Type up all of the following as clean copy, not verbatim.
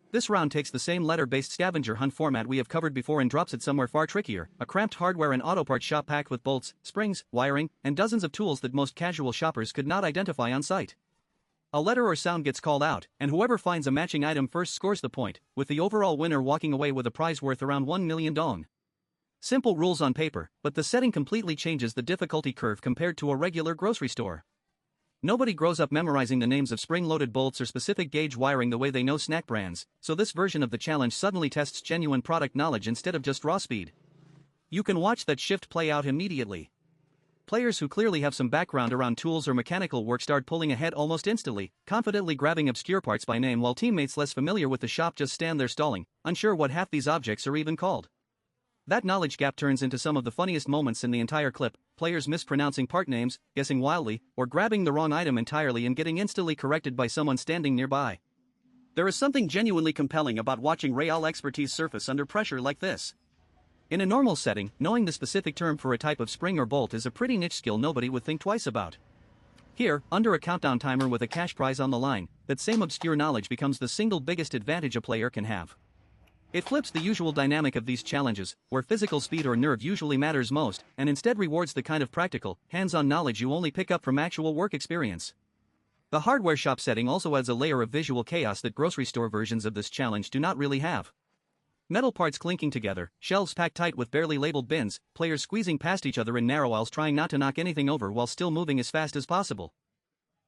This round takes the same letter-based scavenger hunt format we have covered before and drops it somewhere far trickier, a cramped hardware and auto parts shop packed with bolts, springs, wiring, and dozens of tools that most casual shoppers could not identify on sight. A letter or sound gets called out, and whoever finds a matching item first scores the point, with the overall winner walking away with a prize worth around 1 million dong. Simple rules on paper, but the setting completely changes the difficulty curve compared to a regular grocery store. Nobody grows up memorizing the names of spring-loaded bolts or specific gauge wiring the way they know snack brands, so this version of the challenge suddenly tests genuine product knowledge instead of just raw speed. You can watch that shift play out immediately. Players who clearly have some background around tools or mechanical work start pulling ahead almost instantly, confidently grabbing obscure parts by name, while teammates less familiar with the shop just stand there stalling, unsure what half these objects are even called. That knowledge gap turns into some of the funniest moments in the entire clip, players mispronouncing part names, guessing wildly, or grabbing the wrong item entirely and getting instantly corrected by someone standing nearby. There is something genuinely compelling about watching real expertise surface under pressure like this. In a normal setting, knowing the specific term for a type of spring or bolt is a pretty niche skill nobody would think twice about. Here, under a countdown timer with a cash prize on the line, that same obscure knowledge becomes the single biggest advantage a player can have. It flips the usual dynamic of these challenges, where physical speed or nerve usually matters most, and instead rewards the kind of practical, hands-on knowledge you only pick up from actual work experience. The hardware shop setting also adds a layer of visual chaos that grocery store versions of this challenge do not really have. Metal parts clinking together, shelves packed tight with barely labeled bins, players squeezing past each other in narrow aisles trying not to knock anything over while still moving as fast as possible.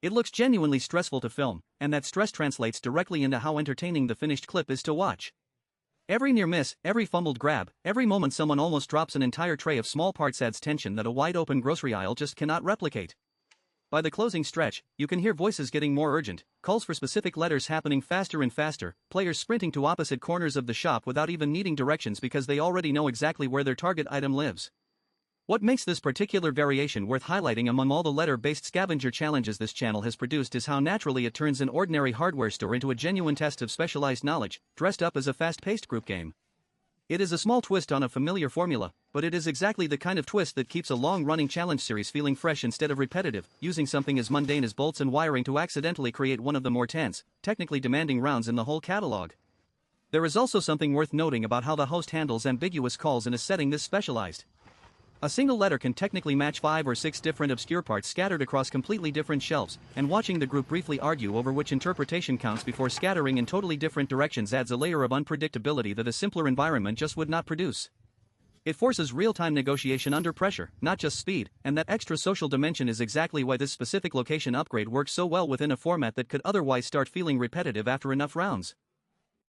It looks genuinely stressful to film, and that stress translates directly into how entertaining the finished clip is to watch. Every near miss, every fumbled grab, every moment someone almost drops an entire tray of small parts adds tension that a wide-open grocery aisle just cannot replicate. By the closing stretch, you can hear voices getting more urgent, calls for specific letters happening faster and faster, players sprinting to opposite corners of the shop without even needing directions because they already know exactly where their target item lives. What makes this particular variation worth highlighting among all the letter-based scavenger challenges this channel has produced is how naturally it turns an ordinary hardware store into a genuine test of specialized knowledge, dressed up as a fast-paced group game. It is a small twist on a familiar formula, but it is exactly the kind of twist that keeps a long-running challenge series feeling fresh instead of repetitive, using something as mundane as bolts and wiring to accidentally create one of the more tense, technically demanding rounds in the whole catalog. There is also something worth noting about how the host handles ambiguous calls in a setting this specialized. A single letter can technically match 5 or 6 different obscure parts scattered across completely different shelves, and watching the group briefly argue over which interpretation counts before scattering in totally different directions adds a layer of unpredictability that a simpler environment just would not produce. It forces real-time negotiation under pressure, not just speed, and that extra social dimension is exactly why this specific location upgrade works so well within a format that could otherwise start feeling repetitive after enough rounds.